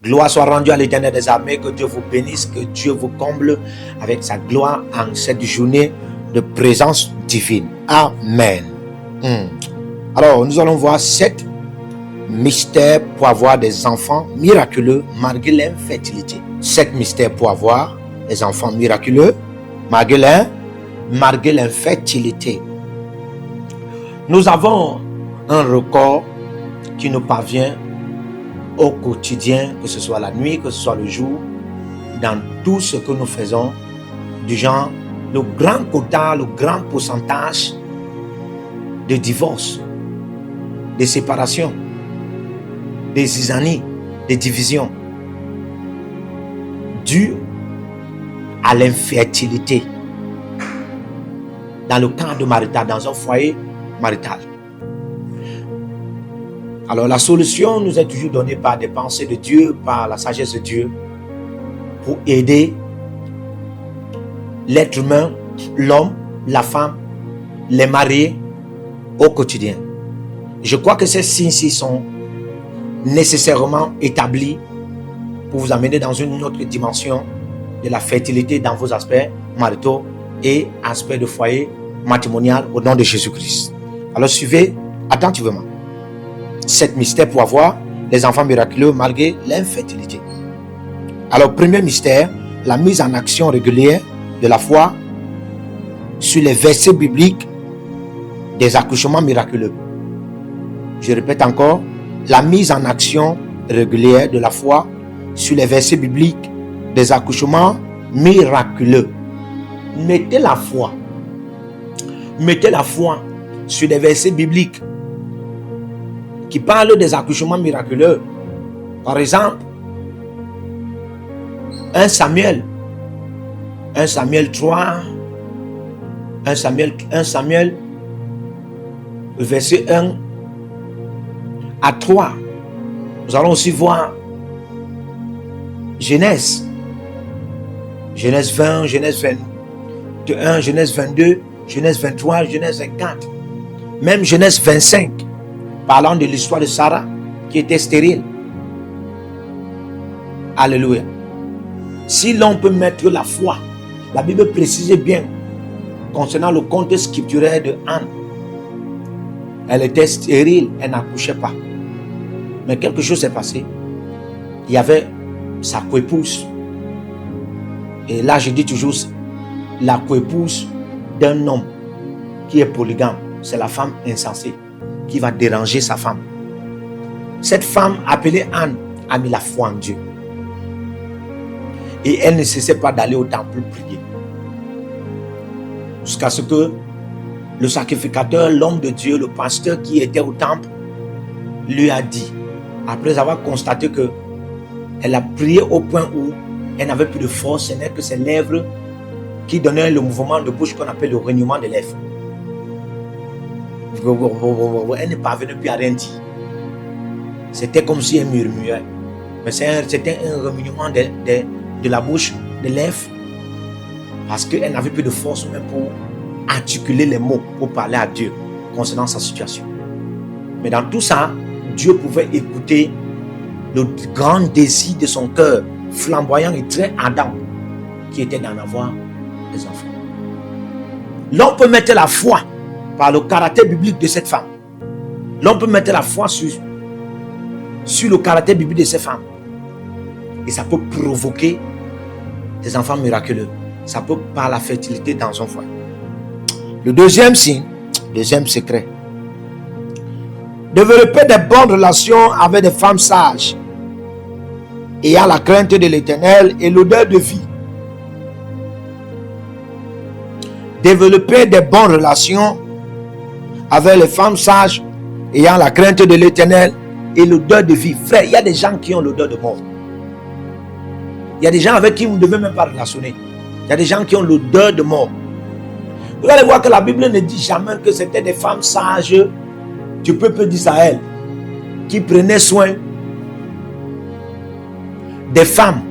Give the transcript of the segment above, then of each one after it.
Gloire soit rendue à l'Éternel des armées, que Dieu vous bénisse, que Dieu vous comble avec sa gloire en cette journée de présence divine. Amen. Alors, nous allons voir 7 mystères pour avoir des enfants miraculeux malgré l'infertilité. 7 mystères pour avoir des enfants miraculeux malgré l'infertilité. Nous avons un record qui nous parvient au quotidien, que ce soit la nuit, que ce soit le jour, dans tout ce que nous faisons, du genre le grand quota, le grand pourcentage de divorces, de séparations, des zizanies, des divisions, dues à l'infertilité dans le cadre marital, dans un foyer marital. Alors la solution nous est toujours donnée par des pensées de Dieu, par la sagesse de Dieu, pour aider l'être humain, l'homme, la femme, les mariés au quotidien. Je crois que ces signes-ci sont nécessairement établis pour vous amener dans une autre dimension de la fertilité dans vos aspects maritaux et aspects de foyer matrimonial au nom de Jésus-Christ. Alors suivez attentivement 7 mystères pour avoir des enfants miraculeux malgré l'infertilité. Alors, premier mystère, la mise en action régulière de la foi sur les versets bibliques des accouchements miraculeux. Je répète encore, la mise en action régulière de la foi sur les versets bibliques des accouchements miraculeux. Mettez la foi sur les versets bibliques qui parle des accouchements miraculeux. Par exemple, 1 Samuel 3, 1 Samuel, verset 1 à 3. Nous allons aussi voir Genèse 20, Genèse 21, Genèse 22, Genèse 23, Genèse 24, même Genèse 25. Parlant de l'histoire de Sarah qui était stérile. Alléluia. Si l'on peut mettre la foi, la Bible précise bien concernant le contexte scripturaire de Anne. Elle était stérile, elle n'accouchait pas. Mais quelque chose s'est passé. Il y avait sa coépouse. Et là, je dis toujours, la coépouse d'un homme qui est polygame, c'est la femme insensée qui va déranger sa femme. Cette femme appelée Anne a mis la foi en Dieu. Et elle ne cessait pas d'aller au temple prier. Jusqu'à ce que le sacrificateur, l'homme de Dieu, le pasteur qui était au temple, lui a dit, après avoir constaté que elle a prié au point où elle n'avait plus de force, ce n'est que ses lèvres qui donnaient le mouvement de bouche qu'on appelle le renouement des lèvres. Elle ne parvenait plus à rien dire. C'était comme si elle murmurait. Mais c'était un remuement de la bouche, des lèvres, parce qu'elle n'avait plus de force même pour articuler les mots, pour parler à Dieu concernant sa situation. Mais dans tout ça, Dieu pouvait écouter le grand désir de son cœur, flamboyant et très ardent, qui était d'en avoir des enfants. L'on peut mettre la foi par le caractère biblique de cette femme. L'on peut mettre la foi sur le caractère biblique de cette femme. Et ça peut provoquer des enfants miraculeux. Ça peut par la fertilité dans un foyer. Le deuxième signe, deuxième secret. Développer des bonnes relations avec des femmes sages, ayant la crainte de l'Éternel et l'odeur de vie. Développer des bonnes relations avec les femmes sages, ayant la crainte de l'Éternel et l'odeur de vie. Frère, il y a des gens qui ont l'odeur de mort. Il y a des gens avec qui vous ne devez même pas relationner. Il y a des gens qui ont l'odeur de mort. Vous allez voir que la Bible ne dit jamais que c'était des femmes sages du peuple d'Israël qui prenaient soin des femmes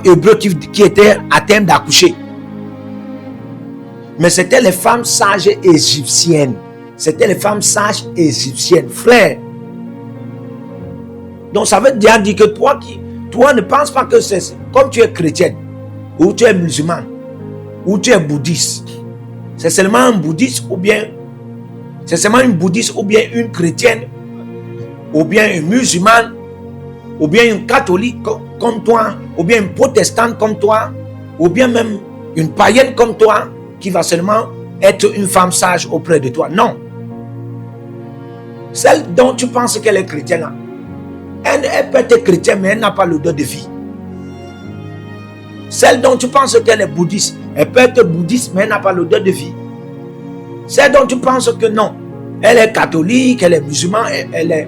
hébreues qui étaient à terme d'accoucher. Mais c'était les femmes sages égyptiennes. C'était les femmes sages égyptiennes. Frère, Donc ça veut dire que toi ne penses pas que c'est comme tu es chrétienne, ou tu es musulmane, ou tu es bouddhiste. C'est seulement un bouddhiste ou bien c'est seulement une bouddhiste ou bien une chrétienne, ou bien une musulmane, ou bien une catholique comme toi, ou bien une protestante comme toi, ou bien même une païenne comme toi, qui va seulement être une femme sage auprès de toi. Non. Celle dont tu penses qu'elle est chrétienne, là, elle peut être chrétienne, mais elle n'a pas l'odeur de vie. Celle dont tu penses qu'elle est bouddhiste, elle peut être bouddhiste, mais elle n'a pas l'odeur de vie. Celle dont tu penses que non, elle est catholique, elle est musulmane, elle est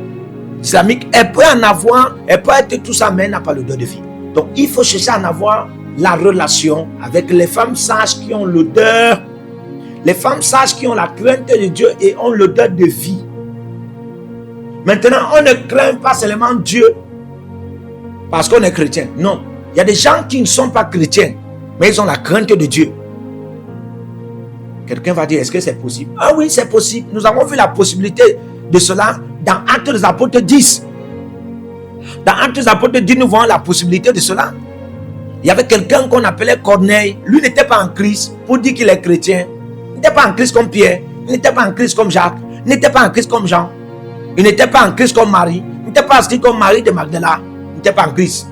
islamique, elle peut en avoir, elle peut être tout ça, mais elle n'a pas l'odeur de vie. Donc il faut chercher à en avoir la relation avec les femmes sages qui ont l'odeur, les femmes sages qui ont la crainte de Dieu et ont l'odeur de vie. Maintenant, on ne craint pas seulement Dieu parce qu'on est chrétien. Non, il y a des gens qui ne sont pas chrétiens, mais ils ont la crainte de Dieu. Quelqu'un va dire, est-ce que c'est possible? Ah oui, c'est possible. Nous avons vu la possibilité de cela dans Actes des Apôtres 10. Dans Actes des Apôtres 10, nous voyons la possibilité de cela. Il y avait quelqu'un qu'on appelait Corneille. Lui n'était pas en Christ pour dire qu'il est chrétien. Il n'était pas en Christ comme Pierre. Il n'était pas en Christ comme Jacques. Il n'était pas en Christ comme Jean. Il n'était pas en Christ comme Marie. Il n'était pas en Christ comme Marie de Magdala. Il n'était pas en Christ.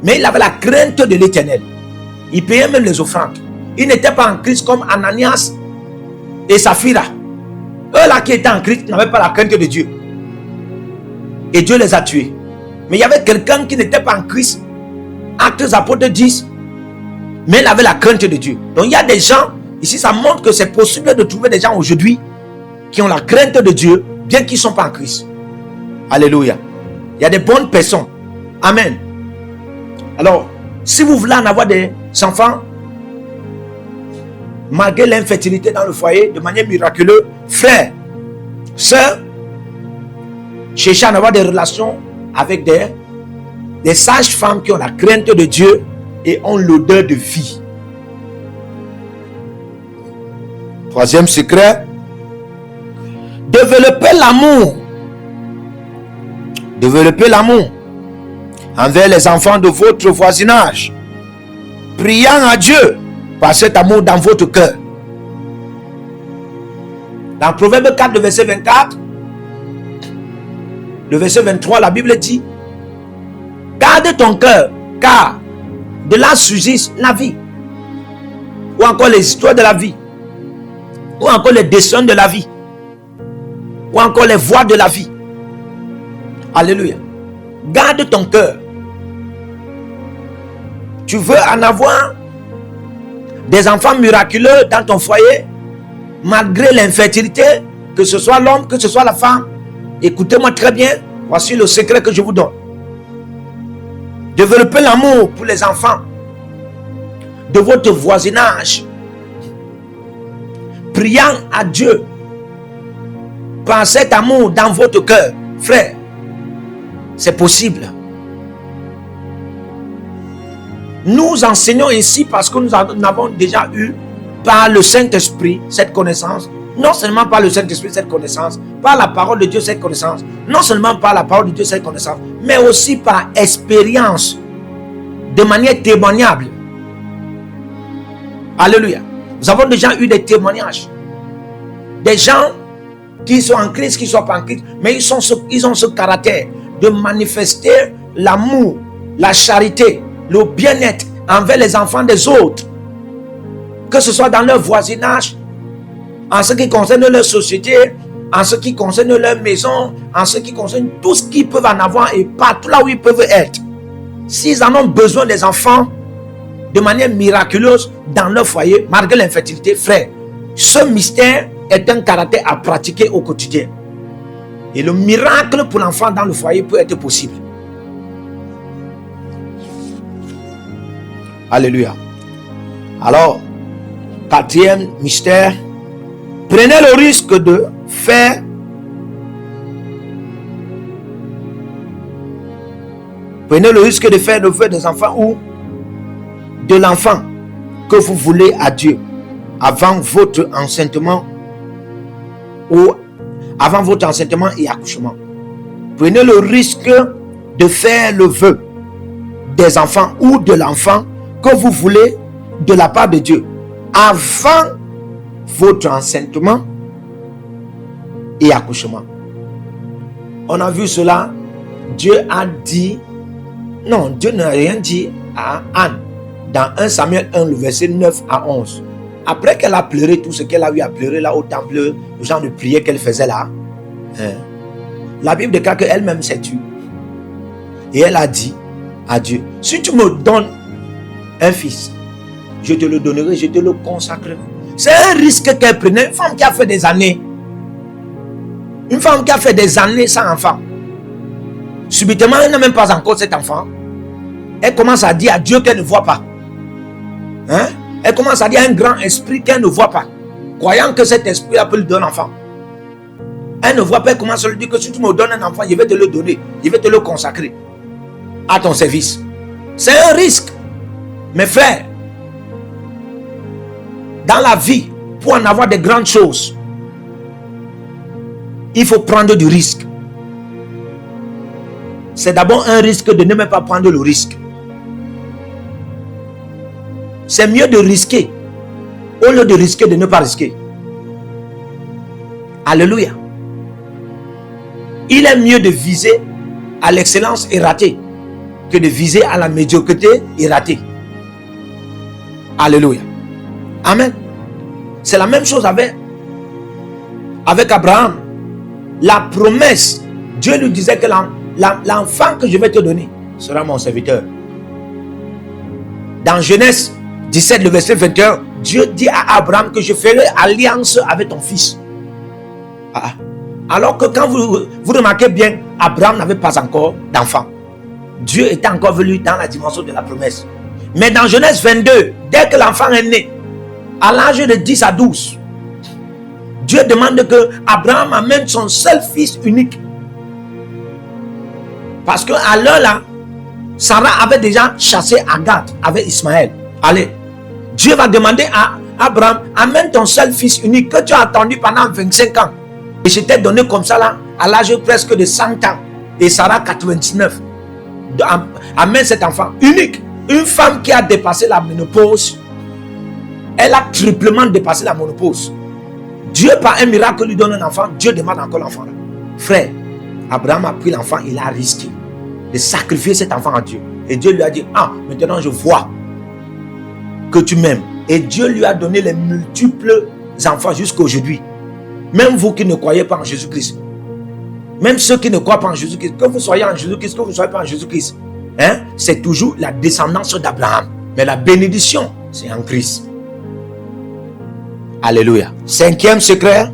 Mais il avait la crainte de l'Éternel. Il payait même les offrandes. Il n'était pas en Christ comme Ananias et Saphira. Eux là qui étaient en Christ n'avaient pas la crainte de Dieu. Et Dieu les a tués. Mais il y avait quelqu'un qui n'était pas en Christ. Actes des Apôtres 10. Mais il avait la crainte de Dieu. Donc il y a des gens, ici ça montre que c'est possible de trouver des gens aujourd'hui qui ont la crainte de Dieu, bien qu'ils ne sont pas en Christ. Alléluia. Il y a des bonnes personnes. Amen. Alors, si vous voulez en avoir des enfants, malgré l'infertilité dans le foyer, de manière miraculeuse, frères, sœurs, cherchez à avoir des relations avec des sages-femmes qui ont la crainte de Dieu et ont l'odeur de vie. Troisième secret, développer l'amour. Développer l'amour envers les enfants de votre voisinage, priant à Dieu par cet amour dans votre cœur. Dans Proverbe 4, le verset 24, le verset 23, la Bible dit: garde ton cœur, car de là surgit la vie. Ou encore les histoires de la vie. Ou encore les dessins de la vie. Ou encore les voies de la vie. Alléluia. Garde ton cœur. Tu veux en avoir des enfants miraculeux dans ton foyer, malgré l'infertilité, que ce soit l'homme, que ce soit la femme. Écoutez-moi très bien. Voici le secret que je vous donne. Développez l'amour pour les enfants de votre voisinage, priant à Dieu par cet amour dans votre cœur. Frère, c'est possible. Nous enseignons ici parce que nous avons déjà eu par le Saint-Esprit cette connaissance. Non seulement par le Saint-Esprit cette connaissance, par la parole de Dieu cette connaissance, non seulement par la parole de Dieu cette connaissance, mais aussi par expérience, de manière témoignable. Alléluia. Nous avons déjà eu des témoignages. Des gens qui sont en Christ, qui ne sont pas en Christ, mais ils ont ce caractère de manifester l'amour, la charité, le bien-être envers les enfants des autres. Que ce soit dans leur voisinage, en ce qui concerne leur société, en ce qui concerne leur maison, en ce qui concerne tout ce qu'ils peuvent en avoir et partout là où ils peuvent être. S'ils en ont besoin des enfants de manière miraculeuse dans leur foyer, malgré l'infertilité, frère, ce mystère est un caractère à pratiquer au quotidien. Et le miracle pour l'enfant dans le foyer peut être possible. Alléluia. Alors, quatrième mystère, prenez le risque de faire le vœu des enfants ou de l'enfant que vous voulez à Dieu avant votre enseignement et accouchement. Prenez le risque de faire le vœu des enfants ou de l'enfant que vous voulez de la part de Dieu avant votre enseignement et accouchement. On a vu cela. Dieu a dit, non, Dieu n'a rien dit à Anne dans 1 Samuel 1, le verset 9 à 11. Après qu'elle a pleuré tout ce qu'elle a eu à pleurer là au temple, le genre de prière qu'elle faisait là, la Bible déclare qu'elle-même s'est tue. Et elle a dit à Dieu, si tu me donnes un fils, je te le donnerai, je te le consacrerai. C'est un risque qu'elle prenait. Une femme qui a fait des années. Une femme qui a fait des années sans enfant. Subitement, elle n'a même pas encore cet enfant. Elle commence à dire à Dieu qu'elle ne voit pas. Elle commence à dire à un grand esprit qu'elle ne voit pas. Croyant que cet esprit peut lui donner un enfant. Elle ne voit pas, elle commence à lui dire que si tu me donnes un enfant, je vais te le donner. Je vais te le consacrer à ton service. C'est un risque. Mes frères, dans la vie, pour en avoir de grandes choses, il faut prendre du risque. C'est d'abord un risque de ne même pas prendre le risque. C'est mieux de risquer au lieu de risquer de ne pas risquer. Alléluia. Il est mieux de viser à l'excellence et rater que de viser à la médiocrité et rater. Alléluia. Amen. C'est la même chose avec Abraham. La promesse, Dieu lui disait que l'enfant que je vais te donner sera mon serviteur. Dans Genèse 17, le verset 21, Dieu dit à Abraham que je ferai alliance avec ton fils. Alors que quand vous remarquez bien, Abraham n'avait pas encore d'enfant. Dieu était encore venu dans la dimension de la promesse. Mais dans Genèse 22, dès que l'enfant est né, à l'âge de 10 à 12, Dieu demande que Abraham amène son seul fils unique. Parce qu'à l'heure là, Sarah avait déjà chassé Agar avec Ismaël. Allez, Dieu va demander à Abraham, amène ton seul fils unique que tu as attendu pendant 25 ans. Et je t'ai donné comme ça là, à l'âge presque de 100 ans. Et Sarah 99. Amène cet enfant unique. Une femme qui a dépassé la ménopause, elle a triplement dépassé la ménopause. Dieu par un miracle lui donne un enfant. Dieu demande encore l'enfant là. Frère, Abraham a pris l'enfant, il a risqué de sacrifier cet enfant à Dieu. Et Dieu lui a dit, maintenant je vois que tu m'aimes. Et Dieu lui a donné les multiples enfants jusqu'à aujourd'hui. Même vous qui ne croyez pas en Jésus-Christ, même ceux qui ne croient pas en Jésus-Christ, que vous soyez en Jésus-Christ, que vous ne soyez pas en Jésus-Christ, c'est toujours la descendance d'Abraham. Mais la bénédiction, c'est en Christ. Alléluia. 5e secret.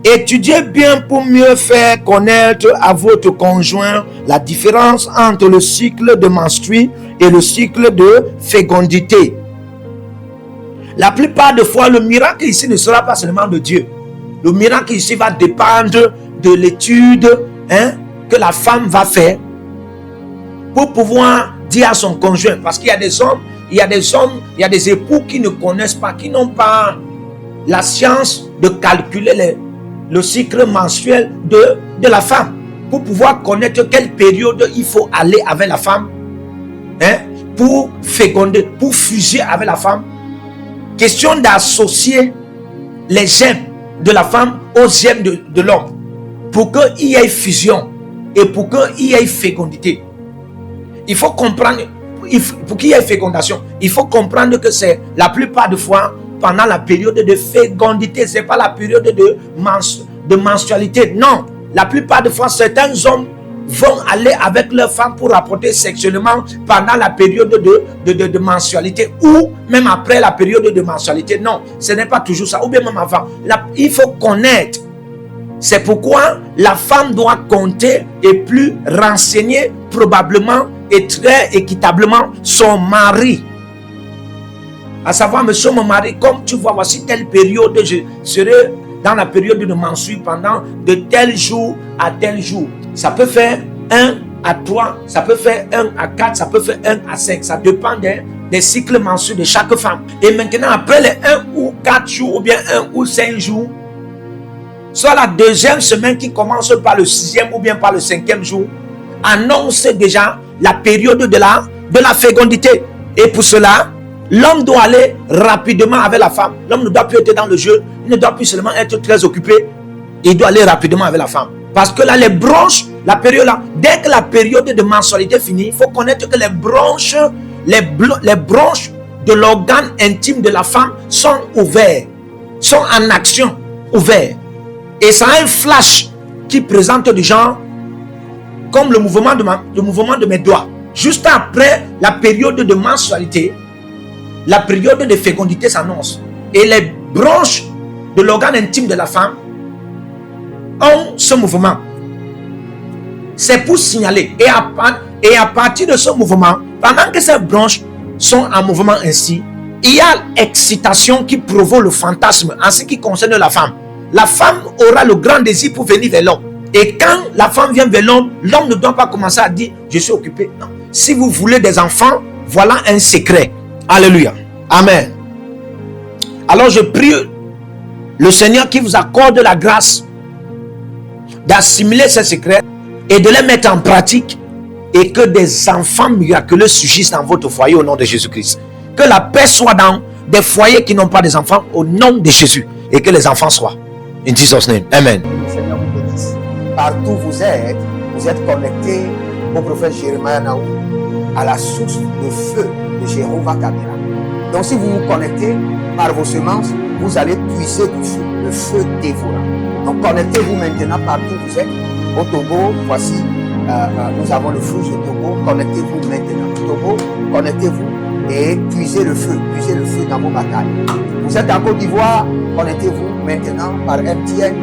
Étudiez bien pour mieux faire connaître à votre conjoint la différence entre le cycle de menstrues et le cycle de fécondité. La plupart des fois, le miracle ici ne sera pas seulement de Dieu. Le miracle ici va dépendre de l'étude que la femme va faire pour pouvoir dire à son conjoint. Parce qu'il y a des hommes, il y a des époux qui ne connaissent pas, qui n'ont pas la science de calculer le cycle mensuel de la femme pour pouvoir connaître quelle période il faut aller avec la femme pour féconder, pour fuser avec la femme. Question d'associer les gemmes de la femme aux gemmes de l'homme pour qu'il y ait fusion et pour qu'il y ait fécondité. Il faut comprendre, pour qu'il y ait fécondation, il faut comprendre que c'est la plupart des fois pendant la période de fécondité, ce n'est pas la période de menstrualité. Non, la plupart des fois, certains hommes vont aller avec leur femme pour rapporter sexuellement pendant la période de menstrualité ou même après la période de menstrualité. Non, ce n'est pas toujours ça, ou bien même avant. Il faut connaître. C'est pourquoi la femme doit compter et plus renseigner probablement et très équitablement son mari. À savoir, monsieur mon mari, comme tu vois, voici telle période, je serai dans la période de menstrues pendant de tel jour à tel jour. Ça peut faire 1 à 3, ça peut faire 1 à 4, ça peut faire 1 à 5. Ça dépend des cycles menstruels de chaque femme. Et maintenant, après les 1 ou 4 jours, ou bien 1 ou 5 jours, soit la deuxième semaine qui commence par le 6e ou bien par le 5e jour, annonce déjà la période de la fécondité. Et pour cela, l'homme doit aller rapidement avec la femme. L'homme ne doit plus être dans le jeu. Il ne doit plus seulement être très occupé. Il doit aller rapidement avec la femme. Parce que là, les branches, la période là, dès que la période de mensualité finit, il faut connaître que les branches de l'organe intime de la femme sont ouvertes, sont en action, ouvertes. Et ça a un flash qui présente du genre comme le mouvement de mes doigts. Juste après la période de mensualité, la période de fécondité s'annonce. Et les branches de l'organe intime de la femme ont ce mouvement. C'est pour signaler. Et à partir de ce mouvement, pendant que ces branches sont en mouvement ainsi, il y a l'excitation qui provoque le fantasme en ce qui concerne la femme. La femme aura le grand désir pour venir vers l'homme. Et quand la femme vient vers l'homme, l'homme ne doit pas commencer à dire « je suis occupé ». Non. Si vous voulez des enfants, voilà un secret. Alléluia. Amen. Alors je prie le Seigneur qui vous accorde la grâce d'assimiler ces secrets et de les mettre en pratique, et que des enfants miraculeux surgissent dans votre foyer au nom de Jésus-Christ. Que la paix soit dans des foyers qui n'ont pas des enfants au nom de Jésus, et que les enfants soient. In Jesus' name. Amen. Seigneur vous bénisse. Partout vous êtes connectés au prophète Jérémie Naou, à la source de feu de Jéhovah Kamira. Donc si vous vous connectez par vos semences, vous allez puiser du feu, le feu dévorant. Donc connectez-vous maintenant partout où vous êtes. Au Togo, voici, nous avons le fruit de Togo. Connectez-vous maintenant. Togo, connectez-vous et puisez le feu dans vos batailles. Vous êtes en Côte d'Ivoire, connectez-vous maintenant par MTN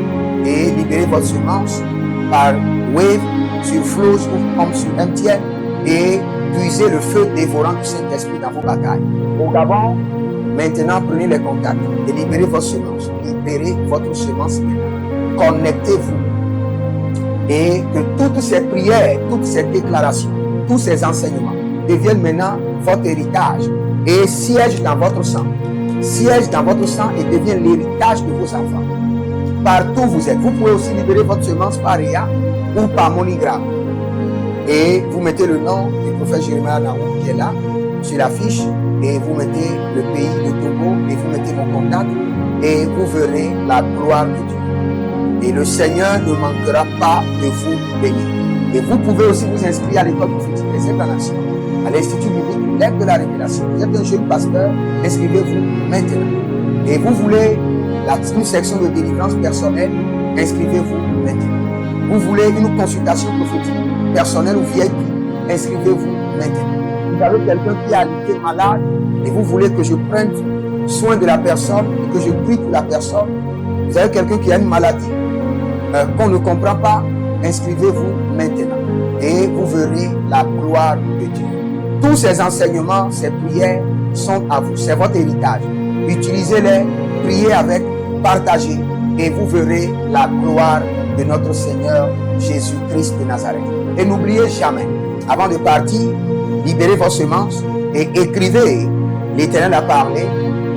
et libérez votre semence par Wave sur Flows ou Homme sur MTN et puisez le feu dévorant du Saint-Esprit dans vos batailles. Au Gabon, maintenant prenez les contacts et libérez votre semence. Libérez votre semence maintenant. Connectez-vous. Et que toutes ces prières, toutes ces déclarations, tous ces enseignements deviennent maintenant votre héritage et siègent dans votre sang. Siègent dans votre sang et deviennent l'héritage de vos enfants. Partout où vous êtes, vous pouvez aussi libérer votre semence par RIA ou par MoneyGram. Et vous mettez le nom du prophète Jérémie Naou qui est là, sur la fiche, et vous mettez le pays de Togo, et vous mettez mon contact, et vous verrez la gloire de Dieu. Et le Seigneur ne manquera pas de vous bénir. Et vous pouvez aussi vous inscrire à l'école prophétique des Incarnations, à l'Institut biblique L'Aigle de la Révélation. Vous êtes un jeune pasteur, inscrivez-vous maintenant. Et vous voulez une section de délivrance personnelle, inscrivez-vous maintenant. Vous voulez une consultation prophétique personnelle ou VIP, inscrivez-vous maintenant. Vous avez quelqu'un qui a été malade et vous voulez que je prenne soin de la personne et que je prie pour la personne. Vous avez quelqu'un qui a une maladie qu'on ne comprend pas, inscrivez-vous maintenant et vous verrez la gloire de Dieu. Tous ces enseignements, ces prières sont à vous, c'est votre héritage. Utilisez-les, priez avec, partagez et vous verrez la gloire de notre Seigneur Jésus-Christ de Nazareth. Et n'oubliez jamais, avant de partir, libérez vos semences et écrivez: l'Éternel a parlé,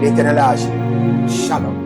l'Éternel a agi. Shalom.